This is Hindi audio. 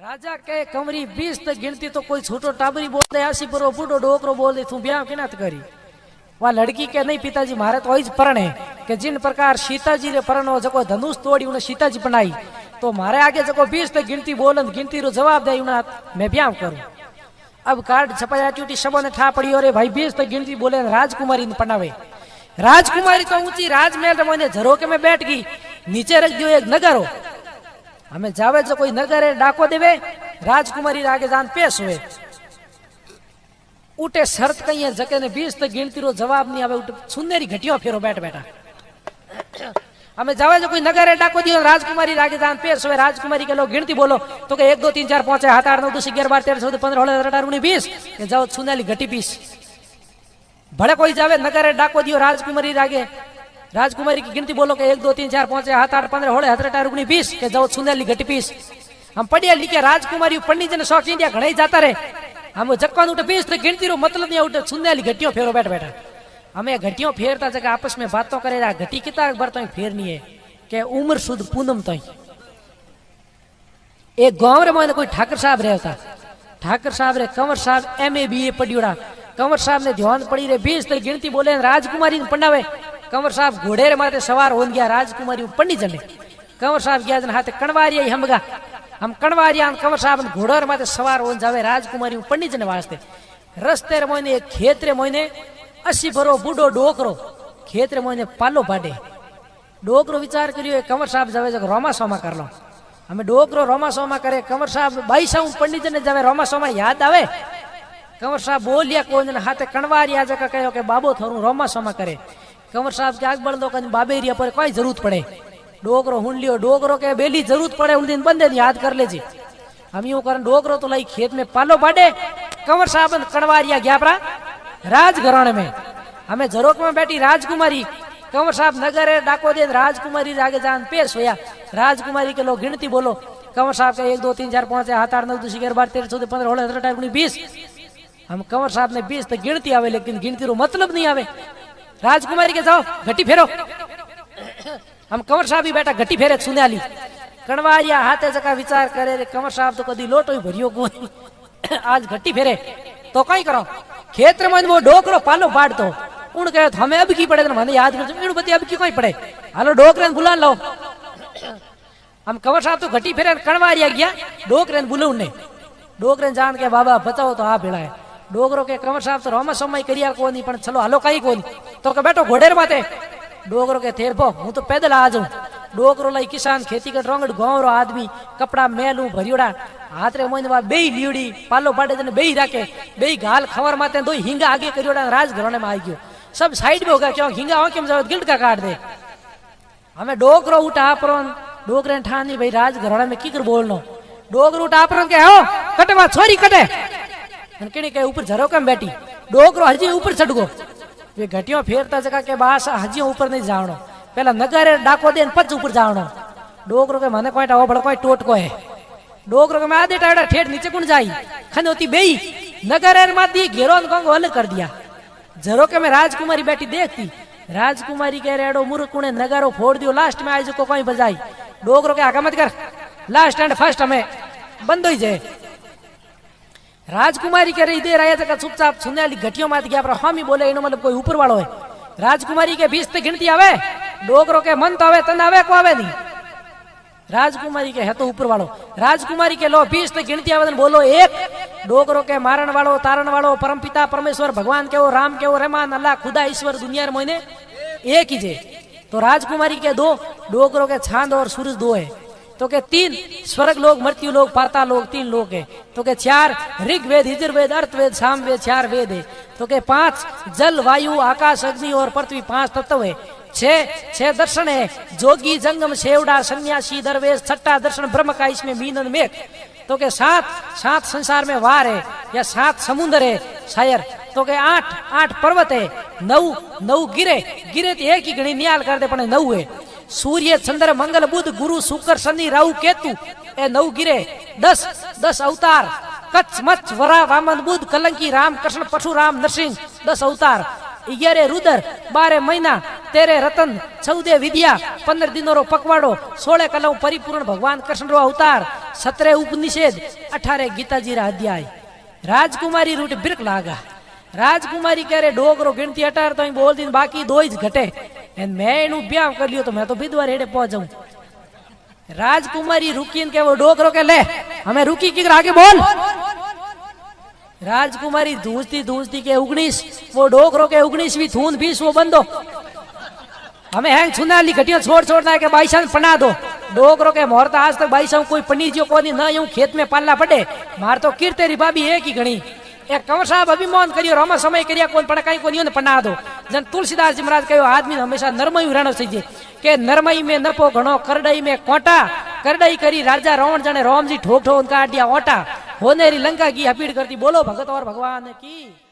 राजा के कमरी 20 तक गिनती तो कोई छोटो टाबरी बोल दे, 80 पर बूढ़ो डोकरो बोल दे, तू ब्याह के नात करी। वह लड़की के नहीं पिताजी मारे तो इज परण है कि जिन प्रकार सीताजी रे परण हो जको धनुष तोड़ी उन्हें सीताजी बनाई, तो मारे आगे जको 20 तक गिनती बोलन गिनती रो जवाब दे उन्हें मैं ब्याह करूं। अब कार्ड छपाया ट्यूटी सबों ने ठा पड़ी और भाई 20 तक गिनती बोले राजकुमारी पनावे। राजकुमारी तो ऊंची राजमहल में झरोके में बैठ गई, नीचे रख दियो एक नगर हो, हमें जावे जो कोई नगर है डाको देवे, राजकुमारी आगे जान पेश हुए। उठे शर्त कही है जके ने 20 तक गिनती रो जवाब नहीं आवे, उठे सुंदरी घटियो फेरो बैठ बैठा। हमें जावे जो कोई नगर है डाको दियो, राजकुमारी आगे जान पेश हुए। राजकुमारी के लोग गिनती बोलो तो के 1 2 3 4 5 6 7 8 9 10 11 12 13 14 15 16 17 18 19 20 के जाओ सुंदरी घटी पीस। भले कोई जावे नगर है डाको दियो राजकुमारी आगे, राजकुमारी की गिनती बोलो के 1 2 3 4 5 6 7 8 15 16 17 18 19 20 के जाओ सुंदरी घटी पीस। हम पढ़िया लिखे राजकुमारी पंडित जन शौक इंडिया घणे जाता रहे, हम जक्का उठे 20 तक गिनती रो मतलब नहीं उठे सुंदरी घटियों फेरो बैठ बैठा। हमें घटियों फेरता जगह आपस में बातों करे घटी कितना बरतो फेरनी है के उम्र सुध पूनम तो एक गांव रे में कोई ठाकर साहब रहता, ठाकर साहब रे कंवर साहब MA BA पढ़ियोड़ा। कंवर साहब ने ध्यान पड़ी रे 20 तक गिनती बोले राजकुमारी पंडावे। कंवर साहब घोड़े रे माथे सवार हो गया, राजकुमारी पंडित जने कंवर साहब गया जन हाथे कणवारिया हमगा, हम कणवारिया कंवर साहब घोड़े रे माथे सवार हो जावे राजकुमारी पंडित जने वास्ते। रस्ते रे मोने एक खेत रे मोने 80 भरो बूढ़ो डोकरो खेत रे मोने पालो बाडे। डोकरो विचार करियो कंवर साहब जावे जग रोमा सोमा कर लो, हमें डोकरो रोमा सोमा करे। कंवर साहब 22 पंडित जने जावे रोमा सोमा याद आवे। कंवर साहब बोलिया कोई जन हाथे कणवारिया जगह कहो के बाबो थोरू रोमा सोमा करे। कंवर साहब के आग बढ़ दो कहीं बाबेरिया पर कोई जरूरत पड़े, डोकरो हुन लियो, डोकरो के बेली जरूरत पड़े उन दिन बंदे याद कर ले जी। हम यूं करन डोकरो तो लाई खेत में पालो बाडे। कंवर साहब कणवारिया गया परा राजघराने में, हमें झरोक में बैठी राजकुमारी। कंवर साहब नगर है डाको दे, राजकुमारी आगे जान पेश होया। राजकुमारी के लोग गिनती बोलो कंवर साहब के 1 2 3 4 5 6 7 8 9 10 11 12 13 14 15 16 17 18 19 20। हम कंवर साहब ने 20 तक गिनती आवे लेकिन गिनती रो मतलब नहीं आवे। राजकुमारी के जाओ घटी फेरो, हम कंवर साहब ही बैठा घटी फेरे सुनाली। कणवारिया हाथे जका विचार करे रे कंवर साहब तो कदी लोटो ही भरियो को आज घटी फेरे तो कई करो। खेत में वो डोकरो पालो बाड़ तो उन कहे तो हमें अब की पड़े मैंने याद कर बती अब की कोई पड़े, हालो डोकरे बुला लो। हम कंवर साहब तो घटी फेरे कणवारिया गया, डोकरे बुलो ने, डोकरे जान के बाबा बचाओ तो आप भेड़ा है। डोकरो के कंवर साहब तो रोमा समय करिया को नहीं पण चलो हालो कई कोनी तो के बैठो घोड़े माथे। डोकरो के थेर पो हूं तो पैदल आ जाऊं। डोकरो लाई किसान खेती कर रोंगड़ गांव रो आदमी कपड़ा मेलू भरियोड़ा हाथ रे मोइन वा बेई लियोड़ी पालो बाडे जने बेई राखे, बेई गाल खवर माथे दो हिंगा आगे करियोड़ा राजघराने में आ गयो। सब साइड में हो गया क्यों हिंगा हो केम जावे गिल्ड का काट दे। हमें डोकरो उठा परन डोकरे ठानी भाई राजघराने में की कर बोलनो। डोकरो उठा परन के हो कटवा छोरी कटे केने के ऊपर झरोका में बैठी। डोकरो हजी ऊपर चढ़ गो, वे घटियों फेरता जगह के बास हजी ऊपर नहीं जावणो, पहला नगर डाको दे पच ऊपर जावणो। डोकरो के मने कोई टाओ बड़ कोई टोट को है। डोकरो के आधे टाड़ा ठेठ नीचे कुण जाई खन होती बेई नगर माती घेरो गंगो अलग कर दिया। झरोके में राजकुमारी बैठी देखती, राजकुमारी कह रेडो मुरकुणे नगारो फोड़ दियो, लास्ट में आज को कोई बजाई। डोकरो के आगा मत कर, लास्ट एंड फर्स्ट हमें बंद हो जाए। राजकुमारी कह रही दे रहा है चुपचाप सुनने वाली घटियों मात गया पर हम ही बोले इनो मतलब कोई ऊपर वालों है। राजकुमारी के 20 तक गिनती आवे, डोकरो के मन तो आवे तन आवे को आवे नहीं। राजकुमारी के है तो ऊपर वालों, राजकुमारी के लो 20 तक गिनती आवे बोलो 1। डोकरो के मारण वालों तारण वालों परमपिता परमेश्वर भगवान के वो राम के वो रहमान अल्लाह खुदा ईश्वर दुनिया मोने एक ही जे। तो राजकुमारी के 2, डोकरो के चांद और सूरज 2 है। तो के 3 स्वर्ग लोग मृत्यु लोग पाताल लोग 3 लोग है। तो के 4 ऋग्वेद यजुर्वेद अर्थवेद सामवेद 4 वेद है। तो के 5 जल वायु आकाश अग्नि और पृथ्वी 5 तत्व है। 6 दर्शन है, जोगी जंगम सेवड़ा सन्यासी दरवेश। 6ठा दर्शन ब्रह्म का, इसमें मीनन मेघ। तो के 7 संसार में वार है या 7 समुद्र है शायर। तो के 8 पर्वत है। 9 गिरे तो एक ही गणी नियाल कर दे पण 9 है। सूर्य चंद्र मंगल बुध गुरु शुक्र शनि राहु केतु ए 9 गिरे। 10 अवतार कच्छ मच्छ वरा वामन बुध कलंकी राम कृष्ण परशुराम नरसिंह 10 अवतार। 11 रुद्र 12 महीना तेरे रतन 14 विद्या 15 दिनों रो पकवाड़ो 16 कलम परिपूर्ण भगवान कृष्ण रो अवतार 17 उपनिषेध 18 गीता जी रा अध्याय राजकुमारी रूट बिरक लागा राजकुमारी कह रहे डोगरो गिनती 18 तो बोल दिन बाकी 2 ही घटे एंड मैं इनु ब्याह कर लियो तो मैं तो विधवा रेड़े पहुंच जाऊं राजकुमारी रुकी के वो डोगरो के ले हमें रुकी की आगे बोल राजकुमारी धूंजती के 19 वो डोगरो के 19 भी थून 20 वो बंदो हमें हैंग छुनाली घटिया छोड़ना के बाईसा पना दो डोगरो के मोहरता आज तक बाईसा कोई पनीजियो कोनी न यूं खेत में पालना पड़े मार तो कीर तेरी भाभी एक ही घणी एक कंवर साहब अभिमान करियो रामा समय करिया कोन पड़काई कोनी ने पना दो जन तुलसीदास जी महाराज कहो आदमी हमेशा नरमई रहनो चाहिए के नरमई में नफो घणो करडई में कोटा करडई करी राजा रावण जाने राम जी ठोक ठोक उनका आडिया ओटा होनेरी लंका की अपील करती बोलो भगत और भगवान की।